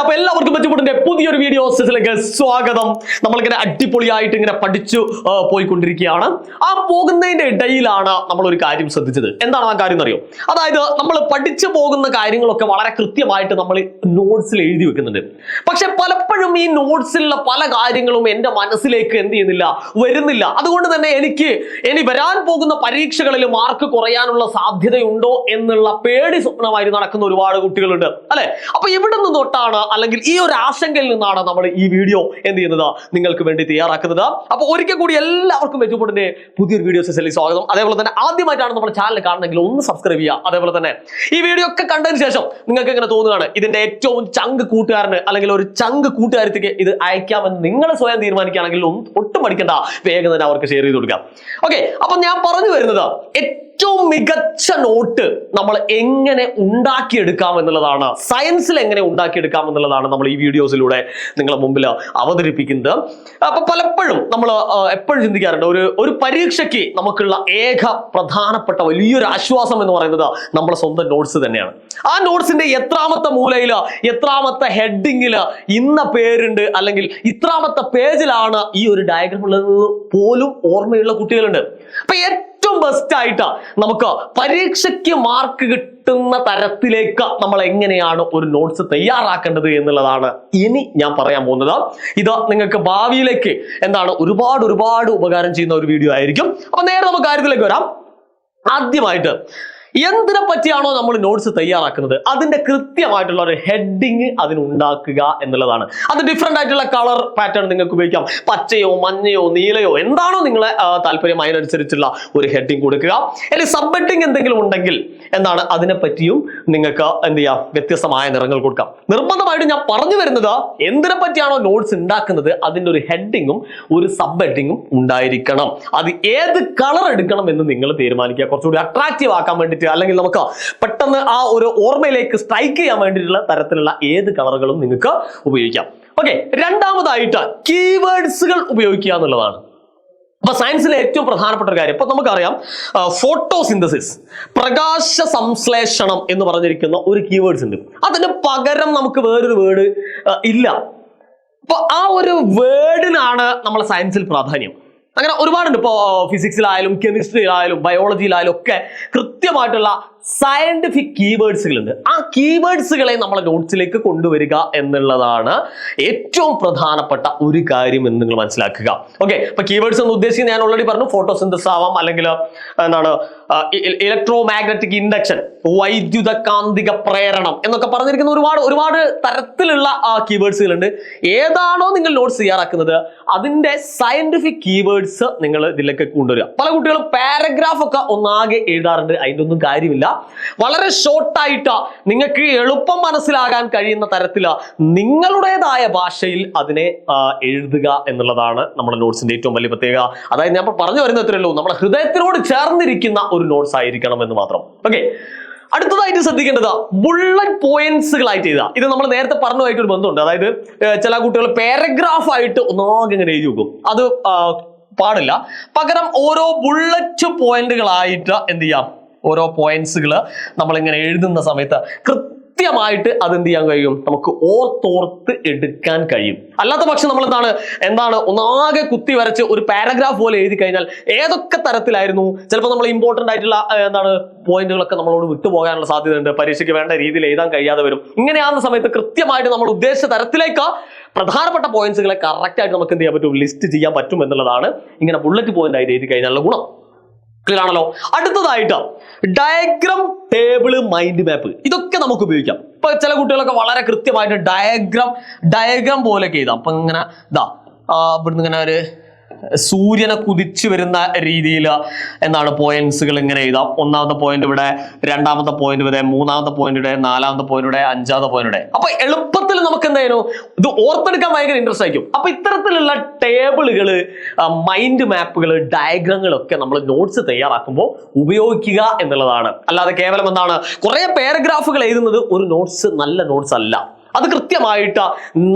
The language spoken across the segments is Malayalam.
അപ്പൊ എല്ലാവർക്കും മെച്ചപ്പെട്ടിന്റെ പുതിയൊരു വീഡിയോ സെഷനിലേക്ക് സ്വാഗതം. നമ്മളിങ്ങനെ അടിപൊളിയായിട്ട് ഇങ്ങനെ പഠിച്ചു പോയിക്കൊണ്ടിരിക്കുകയാണ്. ആ പോകുന്നതിന്റെ ഇടയിലാണ് നമ്മൾ ഒരു കാര്യം ശ്രദ്ധിച്ചത്. എന്താണ് ആ കാര്യം എന്നറിയോ? അതായത് നമ്മൾ പഠിച്ചു പോകുന്ന കാര്യങ്ങളൊക്കെ വളരെ കൃത്യമായിട്ട് നമ്മൾ നോട്ട്സിൽ എഴുതി വെക്കുന്നുണ്ട്. പക്ഷെ പലപ്പോഴും ഈ നോട്ട്സിലുള്ള പല കാര്യങ്ങളും എൻ്റെ മനസ്സിലേക്ക് എന്ത് ചെയ്യുന്നില്ല, വരുന്നില്ല. അതുകൊണ്ട് തന്നെ എനിക്ക് ഇനി വരാൻ പോകുന്ന പരീക്ഷകളിൽ മാർക്ക് കുറയാനുള്ള സാധ്യതയുണ്ടോ എന്നുള്ള പേടി സ്വപ്നമായി നടക്കുന്ന ഒരുപാട് കുട്ടികളുണ്ട് അല്ലെ? അപ്പൊ ഇവിടെ നിന്ന് തൊട്ടാണ്, അല്ലെങ്കിൽ ഈ ഒരു ആശങ്കയിൽ നിന്നാണ് നമ്മൾ ഈ വീഡിയോ എന്ത് ചെയ്യുന്നത്, നിങ്ങൾക്ക് വേണ്ടി തയ്യാറാക്കുന്നത്. അപ്പൊ ഒരിക്കൽ കൂടി എല്ലാവർക്കും മെച്ചപ്പെട്ടിന്റെ പുതിയൊരു വീഡിയോ സെഷനിലേക്ക് സ്വാഗതം. അതേപോലെ തന്നെ ആദ്യമായിട്ടാണ് നമ്മുടെ ചാനൽ കാണുന്നെങ്കിൽ ഒന്ന് സബ്സ്ക്രൈബ് ചെയ്യുക. അതേപോലെ തന്നെ ഈ വീഡിയോ ഒക്കെ കണ്ടതിന് ശേഷം നിങ്ങൾക്ക് എങ്ങനെ തോന്നുകയാണ് ഇതിന്റെ ഏറ്റവും ചങ്ക് കൂട്ടുകാരന് അല്ലെങ്കിൽ ഒരു ചങ്ക് കൂട്ടുകാരത്തേക്ക് ഇത് അയക്കാമെന്ന് നിങ്ങൾ സ്വയം തീരുമാനിക്കുകയാണെങ്കിൽ ഒട്ടും പഠിക്കേണ്ട, വേഗം തന്നെ അവർക്ക് ഷെയർ ചെയ്ത് കൊടുക്കാം. ഓക്കെ, അപ്പൊ ഞാൻ പറഞ്ഞു വരുന്നത് ഏറ്റവും മികച്ച നോട്ട് നമ്മൾ എങ്ങനെ ഉണ്ടാക്കിയെടുക്കാം എന്നുള്ളതാണ്, സയൻസിൽ എങ്ങനെ ഉണ്ടാക്കിയെടുക്കാം എന്നുള്ളതാണ് നമ്മൾ ഈ വീഡിയോസിലൂടെ നിങ്ങളുടെ മുമ്പിൽ അവതരിപ്പിക്കുന്നത്. അപ്പൊ പലപ്പോഴും നമ്മൾ എപ്പോഴും ചിന്തിക്കാറുണ്ട്, ഒരു പരീക്ഷയ്ക്ക് നമുക്കുള്ള ഏക പ്രധാനപ്പെട്ട വലിയൊരു ആശ്വാസം എന്ന് പറയുന്നത് നമ്മുടെ സ്വന്തം നോട്ട്സ് തന്നെയാണ്. ആ നോട്ട്സിന്റെ എത്രാമത്തെ മൂലയില്, എത്രാമത്തെ ഹെഡിങ്ങില് ഇന്ന പേരുണ്ട്, അല്ലെങ്കിൽ ഇത്രാമത്തെ പേജിലാണ് ഈ ഒരു ഡയഗ്രാം ഉള്ളത് പോലും ഓർമ്മയുള്ള കുട്ടികളുണ്ട്. അപ്പൊ ഏറ്റവും ബെസ്റ്റ് ആയിട്ട് നമുക്ക് പരീക്ഷയ്ക്ക് മാർക്ക് കിട്ടുന്ന തരത്തിലേക്ക് നമ്മൾ എങ്ങനെയാണ് ഒരു നോട്ട്സ് തയ്യാറാക്കേണ്ടത് എന്നുള്ളതാണ് ഇനി ഞാൻ പറയാൻ പോകുന്നത്. ഇത് നിങ്ങൾക്ക് ഭാവിയിലേക്ക് എന്താണ് ഒരുപാട് ഉപകാരം ചെയ്യുന്ന ഒരു വീഡിയോ ആയിരിക്കും. അപ്പൊ നേരെ നമുക്ക് കാര്യത്തിലേക്ക് വരാം. ആദ്യമായിട്ട് എന്തിനെ പറ്റിയാണോ നമ്മൾ നോട്ട്സ് തയ്യാറാക്കുന്നത് അതിന്റെ കൃത്യമായിട്ടുള്ള ഒരു ഹെഡിങ് അതിനുണ്ടാക്കുക എന്നുള്ളതാണ്. അത് ഡിഫറെന്റ് ആയിട്ടുള്ള കളർ പാറ്റേൺ നിങ്ങൾക്ക് ഉപയോഗിക്കാം. പച്ചയോ മഞ്ഞയോ നീലയോ എന്താണോ നിങ്ങളെ താല്പര്യം, അതിനനുസരിച്ചുള്ള ഒരു ഹെഡിങ് കൊടുക്കുക. അല്ലെങ്കിൽ സബ് ഹെഡിങ് എന്തെങ്കിലും ഉണ്ടെങ്കിൽ എന്താണ് അതിനെ പറ്റിയും നിങ്ങൾക്ക് എന്ത് ചെയ്യാം, വ്യത്യസ്തമായ നിറങ്ങൾ കൊടുക്കാം. നിർബന്ധമായിട്ടും ഞാൻ പറഞ്ഞു വരുന്നത്, എന്തിനെ പറ്റിയാണോ നോട്ട്സ് ഉണ്ടാക്കുന്നത് അതിന്റെ ഒരു ഹെഡിങ്ങും ഒരു സബ് ഹെഡിങ്ങും ഉണ്ടായിരിക്കണം. അത് ഏത് കളർ എടുക്കണം എന്ന് നിങ്ങൾ തീരുമാനിക്കുക. കുറച്ചുകൂടി അട്രാക്റ്റീവ് ആക്കാൻ വേണ്ടി, അല്ലെങ്കിൽ നമുക്ക് പെട്ടെന്ന് ആ ഒരു ഓർമ്മയിലേക്ക് സ്ട്രൈക്ക് ചെയ്യാൻ വേണ്ടിയിട്ടുള്ള തരത്തിലുള്ള ഏത് കളറുകളും നിങ്ങൾക്ക് ഉപയോഗിക്കാം. ഓക്കെ, രണ്ടാമതായിട്ട് കീവേഡ്സുകൾ ഉപയോഗിക്കുക എന്നുള്ളതാണ്. അപ്പൊ സയൻസിലെ ഏറ്റവും പ്രധാനപ്പെട്ട ഒരു കാര്യം, ഇപ്പൊ നമുക്കറിയാം ഫോട്ടോസിന്തസിസ്, പ്രകാശ സംശ്ലേഷണം എന്ന് പറഞ്ഞിരിക്കുന്ന ഒരു കീവേഡ്സ് ഉണ്ട്. അതിന് പകരം നമുക്ക് വേറൊരു വേർഡ് ഇല്ല. അപ്പൊ ആ ഒരു വേർഡിനാണ് നമ്മളെ സയൻസിൽ പ്രാധാന്യം. അങ്ങനെ ഒരുപാടുണ്ട്. ഇപ്പോൾ ഫിസിക്സിലായാലും കെമിസ്ട്രിയിലായാലും ബയോളജിയിലായാലും ഒക്കെ കൃത്യമായിട്ടുള്ള സയന്റിഫിക് കീവേഡ്സുകളുണ്ട്. ആ കീവേഡ്സുകളെ നമ്മളെ നോട്ട്സിലേക്ക് കൊണ്ടുവരിക എന്നുള്ളതാണ് ഏറ്റവും പ്രധാനപ്പെട്ട ഒരു കാര്യം എന്ന് നിങ്ങൾ മനസ്സിലാക്കുക. ഓക്കെ, അപ്പൊ കീവേഡ്സ് എന്ന് ഉദ്ദേശിക്കുന്നത് ഞാൻ ഓൾറെഡി പറഞ്ഞു, ഫോട്ടോസിന്തസിസ് ആവാം, അല്ലെങ്കിൽ എന്താണ് ഇലക്ട്രോ മാഗ്നറ്റിക് ഇൻഡക്ഷൻ, വൈദ്യുത കാന്തിക പ്രേരണം എന്നൊക്കെ പറഞ്ഞിരിക്കുന്ന ഒരുപാട് തരത്തിലുള്ള കീവേഡ്സുകളുണ്ട്. ഏതാണോ നിങ്ങൾ നോട്ട്സ് തയ്യാറാക്കുന്നത് അതിന്റെ സയന്റിഫിക് കീവേഡ്സ് നിങ്ങൾ ഇതിലേക്ക് കൊണ്ടുവരിക. പല കുട്ടികളും പാരഗ്രാഫ് ഒക്കെ ഒന്നാകെ എഴുതാറുണ്ട്, അതിൻ്റെ ഒന്നും കാര്യമില്ല. വളരെ ഷോർട്ടായിട്ട് നിങ്ങൾക്ക് എളുപ്പം മനസ്സിലാകാൻ കഴിയുന്ന തരത്തില് നിങ്ങളുടേതായ ഭാഷയിൽ അതിനെ എഴുതുക എന്നുള്ളതാണ് നമ്മുടെ നോട്ട്സിന്റെ ഏറ്റവും വലിയ പ്രത്യേകത. അതായത് ഞാൻ പറഞ്ഞു വരുന്നത് ഇത്രയേ ഉള്ളൂ, നമ്മുടെ ഹൃദയത്തിനോട് ചേർന്നിരിക്കുന്ന ഒരു നോട്ട്സ് ആയിരിക്കണം എന്ന് മാത്രം. ഓക്കെ, അടുത്തതായിട്ട് ശ്രദ്ധിക്കേണ്ടത് ബുള്ളറ്റ് പോയിന്റ്സുകളായിട്ട് എഴുതുക. ഇത് നമ്മൾ നേരത്തെ പറഞ്ഞതായിട്ട് ഒരു ബന്ധമുണ്ട്. അതായത് ചില കുട്ടികൾ പാരഗ്രാഫ് ആയിട്ട് ഒന്നാകെ ഇങ്ങനെ എഴുതി വെക്കും. അത് പാടില്ല. പകരം ഓരോ ബുള്ളറ്റ് പോയിന്റുകളായിട്ട് എന്ത് ചെയ്യാം, ഓരോ പോയിന്റ്സുകൾ നമ്മളിങ്ങനെ എഴുതുന്ന സമയത്ത് കൃത്യമായിട്ട് അതെന്ത് ചെയ്യാൻ കഴിയും, നമുക്ക് ഓർത്തോർത്ത് എടുക്കാൻ കഴിയും. അല്ലാത്ത പക്ഷം നമ്മൾ എന്താണ് ഒന്നാകെ കുത്തി വരച്ച് ഒരു പാരഗ്രാഫ് പോലെ എഴുതി കഴിഞ്ഞാൽ ഏതൊക്കെ തരത്തിലായിരുന്നു, ചിലപ്പോൾ നമ്മൾ ഇമ്പോർട്ടന്റ് ആയിട്ടുള്ള പോയിന്റുകളൊക്കെ നമ്മളോട് വിട്ടുപോകാനുള്ള സാധ്യതയുണ്ട്. പരീക്ഷയ്ക്ക് വേണ്ട രീതിയിൽ എഴുതാൻ കഴിയാതെ വരും. ഇങ്ങനെയാകുന്ന സമയത്ത് കൃത്യമായിട്ട് നമ്മൾ ഉദ്ദേശിച്ച തരത്തിലേക്ക് പ്രധാനപ്പെട്ട പോയിന്റ്സുകളെ കറക്റ്റ് ആയിട്ട് നമുക്ക് എന്ത് ചെയ്യാൻ പറ്റും, ലിസ്റ്റ് ചെയ്യാൻ പറ്റും എന്നുള്ളതാണ് ഇങ്ങനെ ബുള്ളറ്റ് പോയിന്റ് ആയിട്ട് എഴുതി കഴിഞ്ഞാലുള്ള ഗുണം. ക്ലിയർ ആണല്ലോ? അടുത്തതായിട്ട് ഡയഗ്രാം, ടേബിള്, മൈൻഡ് മാപ്പ്, ഇതൊക്കെ നമുക്ക് ഉപയോഗിക്കാം. ഇപ്പൊ ചില കുട്ടികളൊക്കെ വളരെ കൃത്യമായിട്ട് ഡയഗ്രാം പോലെയൊക്കെ എഴുതാം. അപ്പൊ ഇങ്ങനെ ഇവിടുന്ന് ഇങ്ങനെ ഒരു സൂര്യനെ കുതിച്ചു വരുന്ന രീതിയിൽ എന്താണ് പോയിന്റ്സുകൾ ഇങ്ങനെ എഴുതാം. ഒന്നാമത്തെ പോയിന്റ് ഇവിടെ, രണ്ടാമത്തെ പോയിന്റ് ഇവിടെ, മൂന്നാമത്തെ പോയിന്റ് ഇവിടെ, നാലാമത്തെ പോയിന്റ് ഇവിടെ, അഞ്ചാമത്തെ പോയിന്റ് ഇവിടെ. അപ്പൊ എളുപ്പത്തിൽ നമുക്ക് എന്തായാലും ഇത് ഓർത്തെടുക്കാൻ ഭയങ്കര ഇൻട്രസ്റ്റ് ആയിരിക്കും. അപ്പൊ ഇത്തരത്തിലുള്ള ടേബിളുകള്, മൈൻഡ് മാപ്പുകൾ, ഡയഗ്രങ്ങളൊക്കെ നമ്മൾ നോട്ട്സ് തയ്യാറാക്കുമ്പോൾ ഉപയോഗിക്കുക എന്നുള്ളതാണ്. അല്ലാതെ കേവലം എന്താണ് കുറെ പാരഗ്രാഫുകൾ എഴുതുന്നത് ഒരു നോട്ട്സ്, നല്ല നോട്ട്സ് അല്ല. അത് കൃത്യമായിട്ട്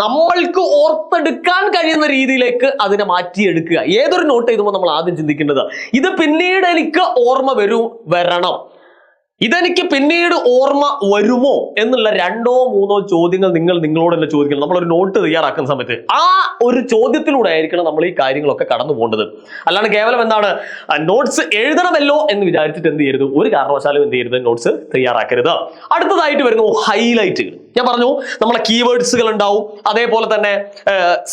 നമ്മൾക്ക് ഓർത്തെടുക്കാൻ കഴിയുന്ന രീതിയിലേക്ക് അതിനെ മാറ്റിയെടുക്കുക. ഏതൊരു നോട്ട് എഴുതുമ്പോൾ നമ്മൾ ആദ്യം ചിന്തിക്കേണ്ടത് ഇത് പിന്നീട് എനിക്ക് ഓർമ്മ വരണം. ഇതെനിക്ക് പിന്നീട് ഓർമ്മ വരുമോ എന്നുള്ള 2-3 ചോദ്യങ്ങൾ നിങ്ങളോട് തന്നെ ചോദിക്കണം. നമ്മളൊരു നോട്ട് തയ്യാറാക്കുന്ന സമയത്ത് ആ ഒരു ചോദ്യത്തിലൂടെ ആയിരിക്കണം നമ്മൾ ഈ കാര്യങ്ങളൊക്കെ കടന്നു പോകേണ്ടത്. അല്ലാണ്ട് കേവലം എന്താണ് നോട്ട്സ് എഴുതണമല്ലോ എന്ന് വിചാരിച്ചിട്ട് എന്ത് ചെയ്യരുത്, ഒരു കാരണവശാലും എന്ത് ചെയ്യരുത്, നോട്ട്സ് തയ്യാറാക്കരുത്. അടുത്തതായിട്ട് വരുന്നു ഹൈലൈറ്റുകൾ. ഞാൻ പറഞ്ഞു നമ്മളെ കീവേഡ്സുകൾ ഉണ്ടാവും, അതേപോലെ തന്നെ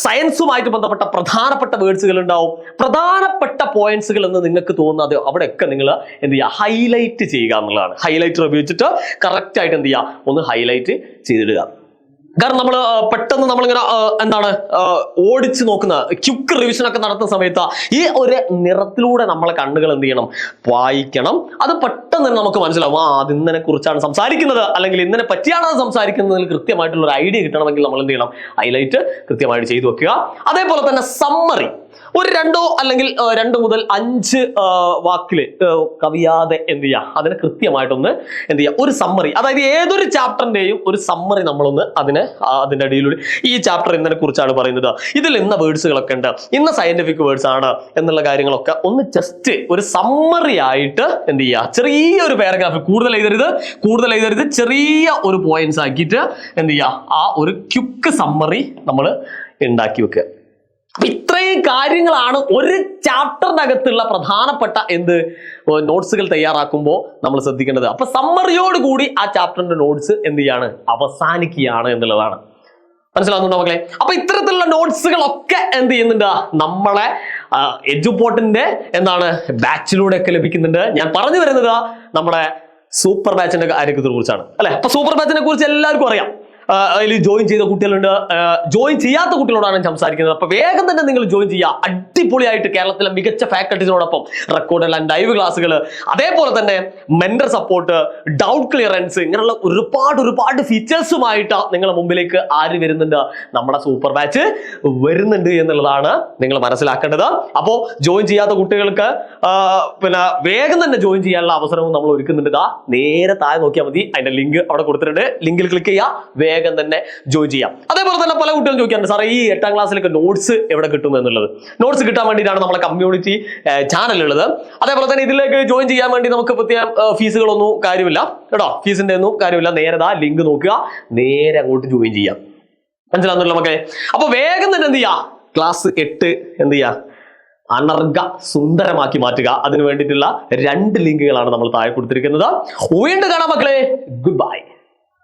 സയൻസുമായിട്ട് ബന്ധപ്പെട്ട പ്രധാനപ്പെട്ട വേർഡ്സുകൾ ഉണ്ടാവും, പ്രധാനപ്പെട്ട പോയിന്റ്സുകൾ എന്ന് നിങ്ങൾക്ക് തോന്നുന്നത് അവിടെയൊക്കെ നിങ്ങൾ എന്ത് ചെയ്യുക, ഹൈലൈറ്റ് ചെയ്യുക എന്നുള്ളതാണ്. ഹൈലൈറ്റർ ഉപയോഗിച്ചിട്ട് കറക്റ്റ് ആയിട്ട് എന്ത് ചെയ്യുക, ഒന്ന് ഹൈലൈറ്റ് ചെയ്തിടുക. കാരണം നമ്മൾ പെട്ടെന്ന് നമ്മളിങ്ങനെ എന്താണ് ഓടിച്ച് നോക്കുന്ന ക്വിക്ക് റിവിഷൻ ഒക്കെ നടത്തുന്ന സമയത്ത് ഈ ഒരു നിറത്തിലൂടെ നമ്മളെ കണ്ണുകൾ എന്ത് ചെയ്യണം, വായിക്കണം. അത് പെട്ടെന്ന് തന്നെ നമുക്ക് മനസ്സിലാവും, അത് ഇന്നതിനെ കുറിച്ചാണ് സംസാരിക്കുന്നത്, അല്ലെങ്കിൽ ഇന്നതിനെ പറ്റിയാണ് അത് സംസാരിക്കുന്നതിൽ കൃത്യമായിട്ടുള്ള ഒരു ഐഡിയ കിട്ടണമെങ്കിൽ നമ്മൾ എന്ത് ചെയ്യണം, ഹൈലൈറ്റ് കൃത്യമായിട്ട് ചെയ്തു വെക്കുക. അതേപോലെ തന്നെ സമ്മറി, ഒരു 2 അല്ലെങ്കിൽ 2 മുതൽ 5 വാക്കില് കവിയാതെ എന്ത് ചെയ്യുക, അതിനെ കൃത്യമായിട്ടൊന്ന് എന്ത് ചെയ്യുക, ഒരു സമ്മറി, അതായത് ഏതൊരു ചാപ്റ്ററിന്റെയും ഒരു സമ്മറി നമ്മളൊന്ന് അതിന്റെ അടിയിലൂടെ ഈ ചാപ്റ്റർ എന്നതിനെ കുറിച്ചാണ് പറയുന്നത്, ഇതിൽ ഇന്ന വേർഡ്സുകളൊക്കെ ഉണ്ട്, ഇന്ന സയന്റിഫിക് വേർഡ്സ് ആണ് എന്നുള്ള കാര്യങ്ങളൊക്കെ ഒന്ന് ജസ്റ്റ് ഒരു സമ്മറി ആയിട്ട് എന്ത് ചെയ്യുക, ചെറിയൊരു പാരഗ്രാഫ്, കൂടുതൽ എഴുതരുത്, ചെറിയ ഒരു പോയിന്റ്സ് ആക്കിയിട്ട് എന്ത് ചെയ്യുക, ആ ഒരു ക്വിക്ക് സമ്മറി നമ്മൾ ഉണ്ടാക്കി വെക്കുക. അപ്പൊ ഇത്രയും കാര്യങ്ങളാണ് ഒരു ചാപ്റ്ററിനകത്തുള്ള പ്രധാനപ്പെട്ട നോട്ട്സുകൾ തയ്യാറാക്കുമ്പോൾ നമ്മൾ ശ്രദ്ധിക്കേണ്ടത്. അപ്പൊ സമ്മറിയോട് കൂടി ആ ചാപ്റ്ററിന്റെ നോട്ട്സ് എന്ത് ചെയ്യാണ്, അവസാനിക്കുകയാണ് എന്നുള്ളതാണ്. മനസ്സിലാവുന്നുണ്ടോ മക്കളെ? അപ്പൊ ഇത്തരത്തിലുള്ള നോട്ട്സുകളൊക്കെ എന്ത് ചെയ്യുന്നുണ്ട്, നമ്മളെ എഡ്യൂപോർട്ടിന്റെ ബാച്ചിലൂടെ ഒക്കെ ലഭിക്കുന്നുണ്ട്. ഞാൻ പറഞ്ഞു വരുന്നത് നമ്മുടെ സൂപ്പർ ബാച്ചിന്റെ കാര്യത്തെ കുറിച്ചാണ് അല്ലെ. അപ്പൊ സൂപ്പർ ബാച്ചിനെ കുറിച്ച് എല്ലാവർക്കും അറിയാം. അതിൽ ജോയിൻ ചെയ്ത കുട്ടികളുണ്ട്, ജോയിൻ ചെയ്യാത്ത കുട്ടികളോടാണ് ഞാൻ സംസാരിക്കുന്നത്. അപ്പൊ വേഗം തന്നെ നിങ്ങൾ ജോയിൻ ചെയ്യുക. അടിപൊളിയായിട്ട് കേരളത്തിലെ മികച്ച ഫാക്കൽറ്റീസിനോടൊപ്പം റെക്കോർഡ് ആൻഡ് ലൈവ് ക്ലാസ്സുകൾ, അതേപോലെ തന്നെ മെന്റർ സപ്പോർട്ട്, ഡൗട്ട് ക്ലിയറൻസ്, ഇങ്ങനെയുള്ള ഒരുപാട് ഫീച്ചേഴ്സുമായിട്ട് നിങ്ങളുടെ മുമ്പിലേക്ക് ആര് വരുന്നുണ്ട്, നമ്മുടെ സൂപ്പർ ബാച്ച് വരുന്നുണ്ട് എന്നുള്ളതാണ് നിങ്ങൾ മനസ്സിലാക്കേണ്ടത്. അപ്പോൾ ജോയിൻ ചെയ്യാത്ത കുട്ടികൾക്ക് പിന്നെ വേഗം തന്നെ ജോയിൻ ചെയ്യാനുള്ള അവസരവും നമ്മൾ ഒരുക്കുന്നുണ്ട്. നേരെ താഴെ നോക്കിയാൽ മതി, അതിന്റെ ലിങ്ക് അവിടെ കൊടുത്തിട്ടുണ്ട്. ലിങ്കിൽ ക്ലിക്ക് ചെയ്യുക, വേഗം തന്നെ ജോയിൻ ചെയ്യാം. അതേപോലെ തന്നെ പല കുട്ടികളും ചോദിക്കാറുണ്ട്, സാറേ ഈ 8ാം ക്ലാസ്സിലേക്ക് നോട്ട്സ് എവിടെ കിട്ടും എന്നുള്ളത്. നോട്ട്സ് കിട്ടാൻ വേണ്ടിയിട്ടാണ് നമ്മളെ കമ്മ്യൂണിറ്റി ചാനൽ ഉള്ളത്. അതേപോലെ തന്നെ ഇതിലേക്ക് ജോയിൻ ചെയ്യാൻ വേണ്ടി നമുക്ക് പ്രത്യേകം ഫീസുകളൊന്നും കാര്യമില്ല കേട്ടോ, ഫീസിന്റെ ഒന്നും കാര്യമില്ല. നേരെ ലിങ്ക് നോക്കുക, നേരെ അങ്ങോട്ട് ജോയിൻ ചെയ്യാം. മനസ്സിലാവുന്നില്ല മക്കളെ? അപ്പൊ വേഗം തന്നെ എന്ത് ചെയ്യാ, ക്ലാസ് 8 എന്ത് ചെയ്യാ, അനർഘ സുന്ദരമാക്കി മാറ്റുക. അതിന് വേണ്ടിയിട്ടുള്ള 2 ലിങ്കുകളാണ് നമ്മൾ താഴെ കൊടുത്തിരിക്കുന്നത്. വീണ്ടും കാണാം മക്കളെ, ഗുഡ് ബൈ.